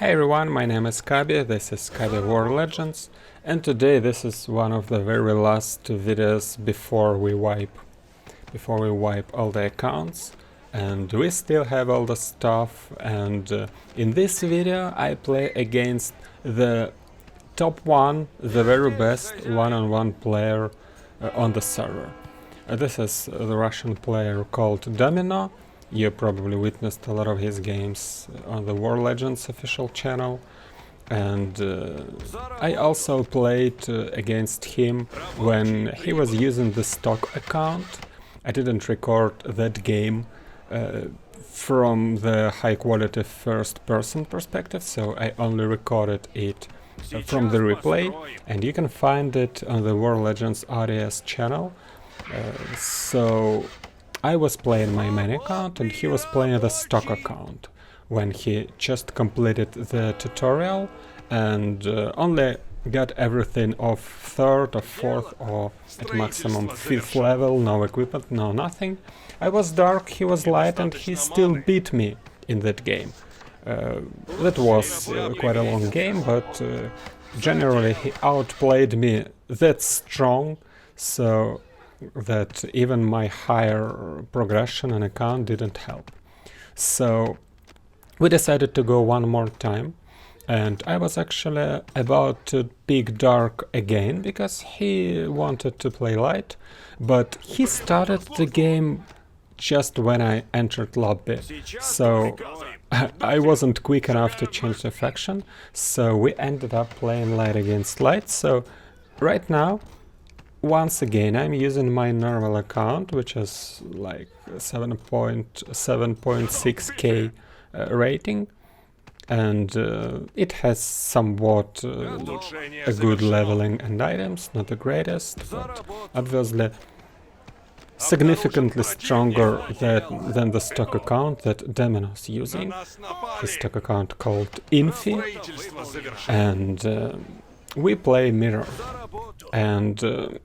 Hey everyone, my name is Kabi, this is Kabi War Legends, and today this is one of the very last videos before we wipe all the accounts, and we still have all the stuff. And in this video I play against the top 1, the very best one-on-one player on the server. This is the Russian player called DOMINO. You probably witnessed a lot of his games on the War Legends official channel, and I also played against him when he was using the stock account. I didn't record that game from the high quality first person perspective, so I only recorded it from the replay, and you can find it on the War Legends RTS channel. So I was playing my main account and he was playing the stock account when he just completed the tutorial and only got everything of 3rd or 4th or at maximum 5th level, no equipment, no nothing. I was dark, he was light, and he still beat me in that game. That was quite a long game, but generally he outplayed me that strong, so that even my higher progression and account didn't help. So we decided to go one more time, and I was actually about to pick Dark again because he wanted to play light, but he started the game just when I entered lobby, so I wasn't quick enough to change the faction, so we ended up playing light against light. So right now, once again, I'm using my normal account, which is like 7.6k rating, and it has somewhat a good leveling and items, not the greatest, but obviously significantly stronger than the stock account that DOMINO's using, his stock account called Infi, and we play mirror. And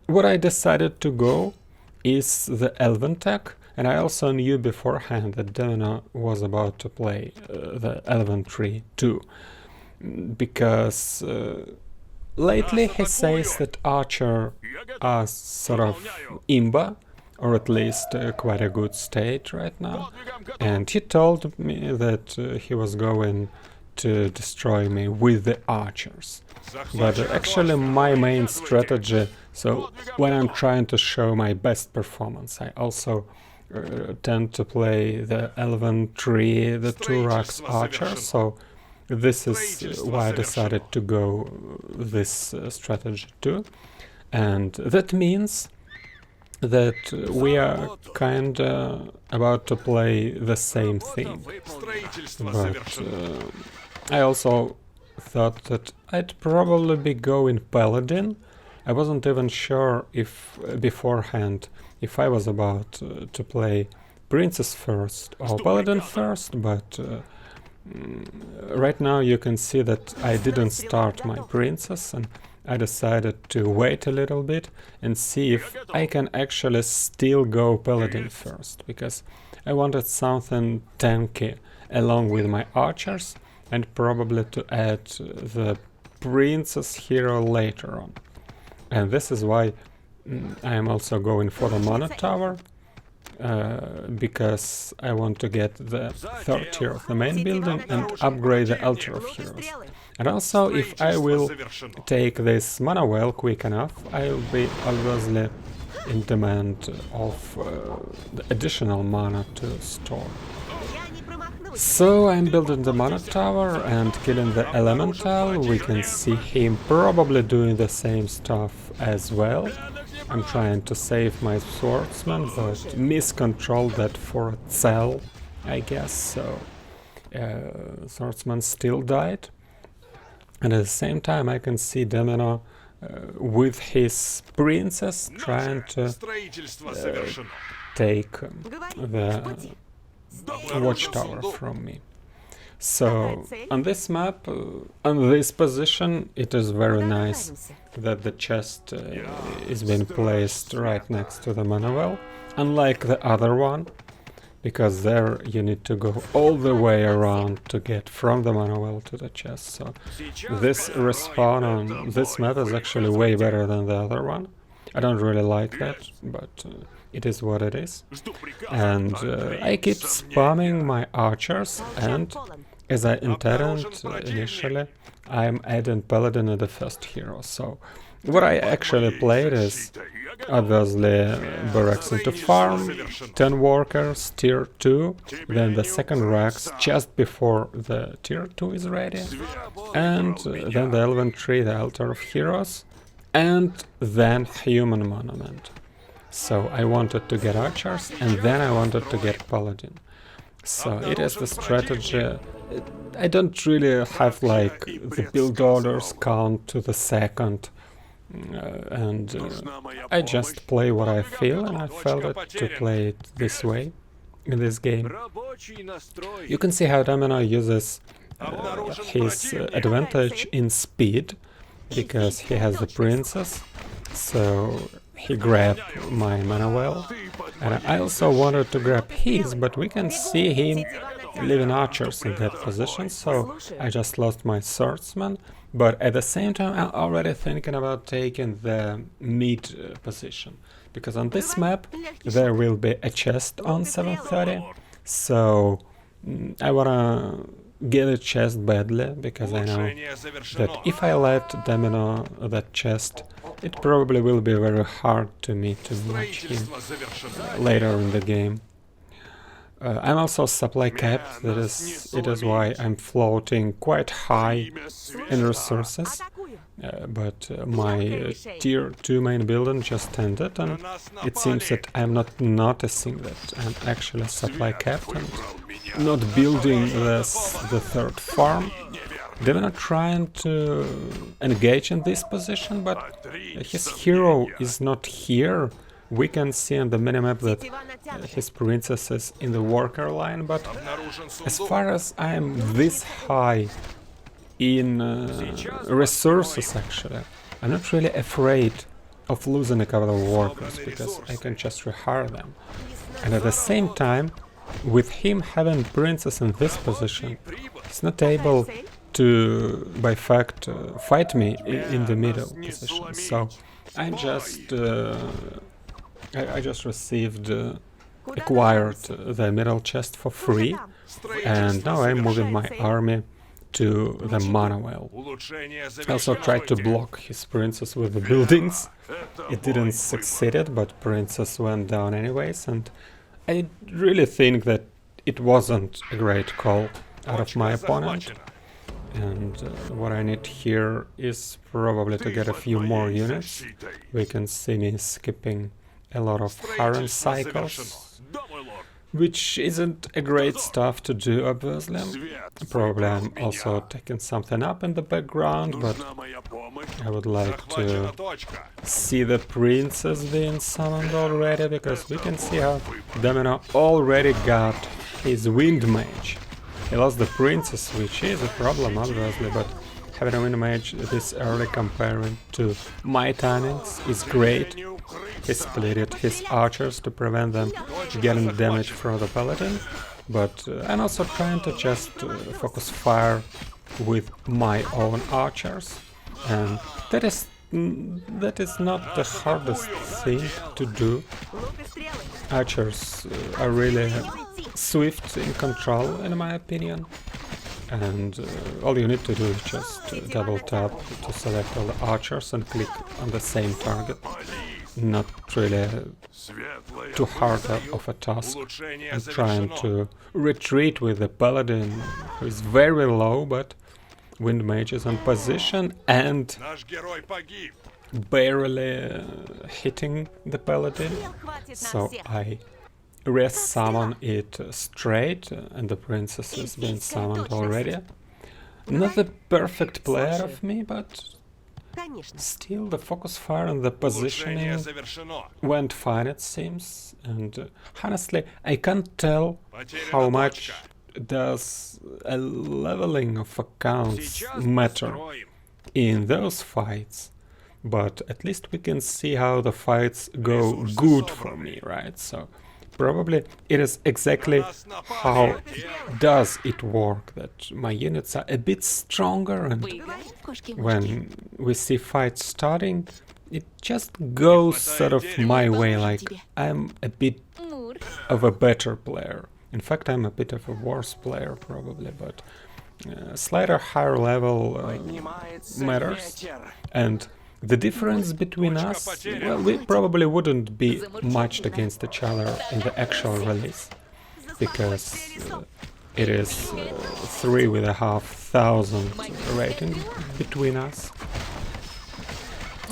what I decided to go is the Elven tech, and I also knew beforehand that DOMINO was about to play the Elven tree too, because lately he says that Archer are sort of imba, or at least quite a good state right now, and he told me that he was going to destroy me with the archers. But actually my main strategy, so when I'm trying to show my best performance, I also tend to play the Elven tree, the 2 rocks archer, so this is why I decided to go this strategy too. And that means that we are kinda about to play the same thing. But I also thought that I'd probably be going Paladin. I wasn't even sure if beforehand if I was about to play Princess first or Paladin first, but right now you can see that I didn't start my Princess, and I decided to wait a little bit and see if I can actually still go Paladin first, because I wanted something tanky along with my archers, and probably to add the Princess hero later on. And this is why I am also going for the Mana Tower, because I want to get the 3rd tier of the main building and upgrade the altar of heroes. And also, if I will take this mana well quick enough, I'll be obviously in demand of the additional mana to store. So I'm building the mana tower and killing the elemental. We can see him probably doing the same stuff as well. I'm trying to save my swordsman, but miscontrolled that for a cell, I guess, so swordsman still died. And at the same time I can see DOMINO with his princess trying to take the watchtower from me. So on this map, on this position, it is very nice that the chest is being placed right next to the mana well, unlike the other one, because there you need to go all the way around to get from the mana well to the chest. So this respawn on this map is actually way better than the other one. I don't really like that, but it is what it is. And I keep spamming my archers, and as I intended initially, I'm adding Paladin in the first hero. So what I actually played is obviously barracks into farm, 10 workers, tier 2, then the second racks just before the tier 2 is ready, and then the Elven Tree, the Altar of Heroes, and then Human Monument. So I wanted to get archers, and then I wanted to get Paladin. So it is the strategy. I don't really have like the build orders count to the second, and I just play what I feel, and I felt it to play it this way in this game. You can see how Domino uses his advantage in speed, because he has the princess, so he grabbed my mana well, and I also wanted to grab his, but we can see him leaving archers in that position, so I just lost my swordsman. But at the same time, I'm already thinking about taking the mid position, because on this map there will be a chest on 730, so I wanna get a chest badly, because I know that if I let Domino that chest, it probably will be very hard to me to match him later in the game. I'm also supply capped, it is why I'm floating quite high in resources, but my tier 2 main building just ended, and it seems that I'm not noticing that I'm actually supply capped and not building the third farm. They're not trying to engage in this position, but his hero is not here. We can see on the minimap that his princess is in the worker line, but as far as I'm this high in resources, actually, I'm not really afraid of losing a couple of workers, because I can just rehire them. And at the same time, with him having princess in this position, he's not able to, by fact, fight me in the middle position. So I just received, acquired the middle chest for free, and now I'm moving my army to the mana well. I also tried to block his princess with the buildings. It didn't succeed, but princess went down anyways, and I really think that it wasn't a great call out of my opponent. And what I need here is probably to get a few more units. We can see me skipping a lot of harem cycles, which isn't a great stuff to do, obviously. Probably I'm also taking something up in the background, but I would like to see the princess being summoned already, because we can see how Domino already got his wind mage. He lost the princess, which is a problem, obviously, but having a wind mage this early comparing to my timings is great. He splitted his archers to prevent them getting damage from the paladin, but I'm also trying to just focus fire with my own archers, and that is not the hardest thing to do. Archers are really swift in control, in my opinion, and all you need to do is just double tap to select all the archers and click on the same target. Not really too hard of a task. I'm trying to retreat with the paladin, who is very low, but wind mage is on position and barely hitting the paladin, so I resummon it straight, and the princess has been summoned already. Not the perfect player of me, but still the focus fire and the positioning went fine, it seems, and honestly I can't tell how much does a leveling of accounts matter in those fights, but at least we can see how the fights go good for me, right? So probably it is exactly how does it work, that my units are a bit stronger, and when we see fights starting, it just goes sort of my way, like I'm a bit of a better player. In fact, I'm a bit of a worse player probably, but slightly higher level matters. And the difference between us, well, we probably wouldn't be matched against each other in the actual release, because it is 3,500 rating between us.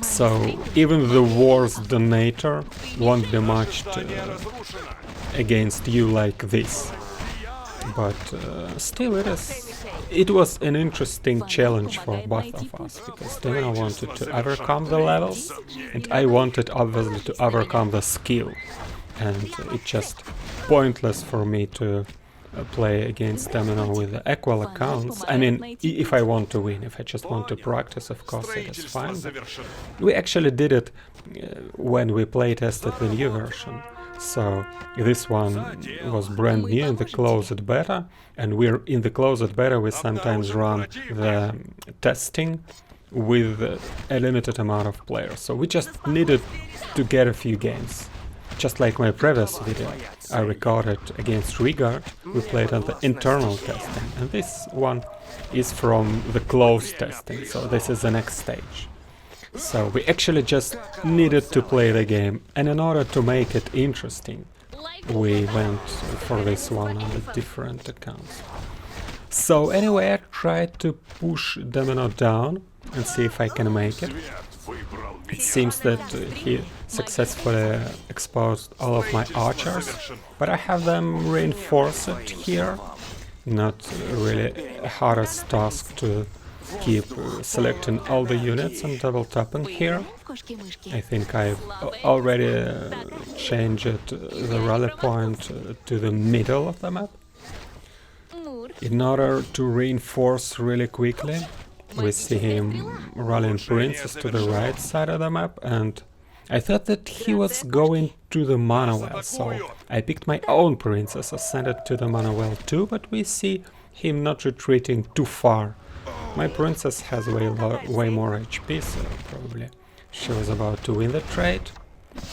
So even the worst donator won't be matched against you like this. But still it was an interesting challenge for both of us, because Domino wanted to overcome the levels and I wanted obviously to overcome the skill, and it's just pointless for me to play against Domino with equal accounts. I mean, if I want to win, if I just want to practice, of course it is fine. But we actually did it when we playtested the new version. So this one was brand new in the closed beta, and we're in the closed beta we sometimes run the testing with a limited amount of players. So we just needed to get a few games. Just like my previous video I recorded against Regard, we played on the internal testing, and this one is from the closed testing, so this is the next stage. So we actually just needed to play the game, and in order to make it interesting, we went for this one on the different accounts. So anyway, I tried to push Domino down and see if I can make it. It seems that he successfully exposed all of my archers, but I have them reinforced here. Not really a hardest task to keep selecting all the units and double tapping here. I think I've already changed the rally point to the middle of the map in order to reinforce really quickly. We see him rallying princes to the right side of the map, and I thought that he was going to the mana well, so I picked my own princess, ascended to the mana well too, but we see him not retreating too far. My princess has way more HP, so probably she was about to win the trade.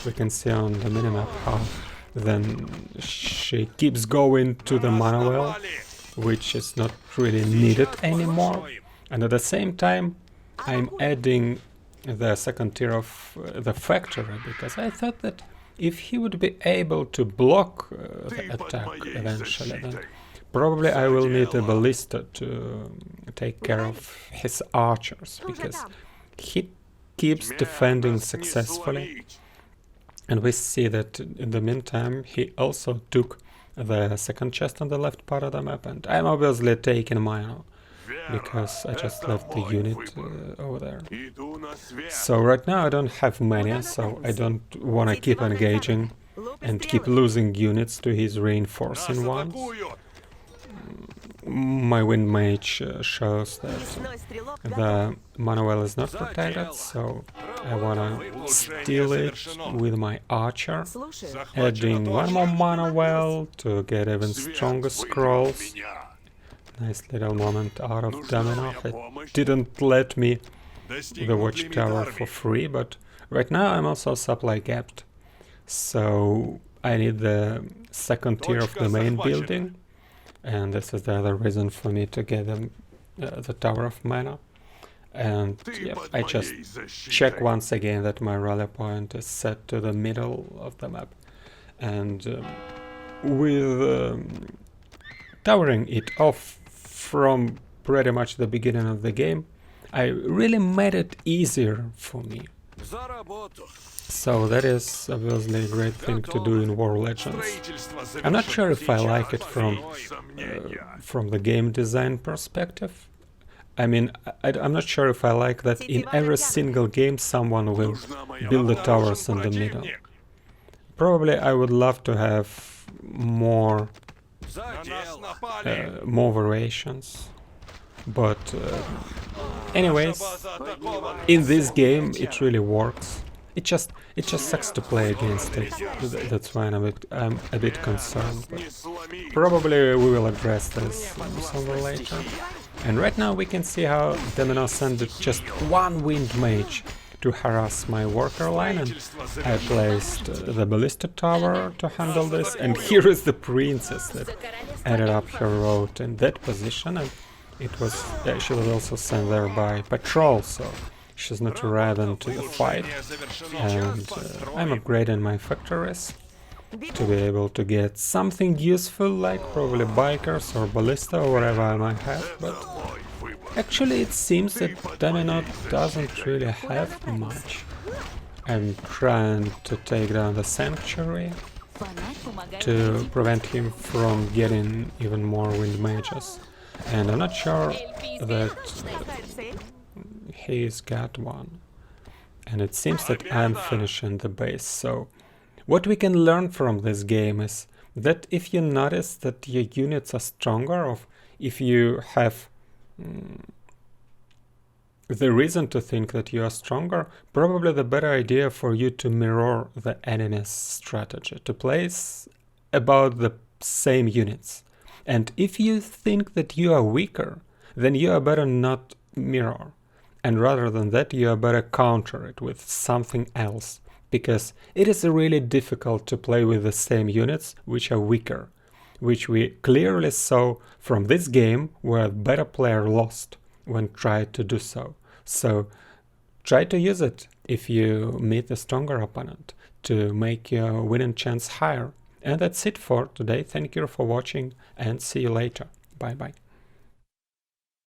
We can see on the minimap how then she keeps going to the mana well, which is not really needed anymore. And at the same time, I'm adding the second tier of the factory, because I thought that if he would be able to block the attack eventually, then probably I will need a ballista to take care of his archers, because he keeps defending successfully. And we see that in the meantime he also took the second chest on the left part of the map, and I'm obviously taking mine, because I just left the unit over there. So right now I don't have many, so I don't want to keep engaging and keep losing units to his reinforcing ones. My wind mage shows that the mana well is not protected, so I wanna steal it with my archer, adding one more mana well to get even stronger scrolls. Nice little moment out of Domino. It didn't let me the watchtower for free, but right now I'm also supply capped, so I need the second tier of the main building, and this is the other reason for me to get the Tower of Mana. And yeah, I just check once again that my rally point is set to the middle of the map, and with towering it off from pretty much the beginning of the game, I really made it easier for me. So that is obviously a great thing to do in War Legends. I'm not sure if I like it from the game design perspective. I mean, I'm not sure if I like that in every single game someone will build the towers in the middle. Probably I would love to have more variations, but anyways, in this game it really works. it just sucks to play against it. That's why I'm a bit concerned. But probably we will address this somewhere later. And right now we can see how Domino sent just one wind mage to harass my worker line, and I placed the ballista tower to handle this, and here is the princess that ended up her road in that position, and she was also sent there by patrol, so she's not ridden to the fight, and I'm upgrading my factories to be able to get something useful, like probably bikers or ballista or whatever I might have, but actually it seems that Domino doesn't really have much. I'm trying to take down the sanctuary to prevent him from getting even more wind mages, and I'm not sure that he's got one, and it seems that I'm finishing the base. So what we can learn from this game is that if you notice that your units are stronger, or if you have the reason to think that you are stronger, probably the better idea for you to mirror the enemy's strategy, to place about the same units. And if you think that you are weaker, then you are better not mirror. And rather than that, you are better counter it with something else, because it is really difficult to play with the same units which are weaker, which we clearly saw from this game where a better player lost when tried to do so. So try to use it if you meet a stronger opponent to make your winning chance higher. And that's it for today. Thank you for watching and see you later. Bye bye.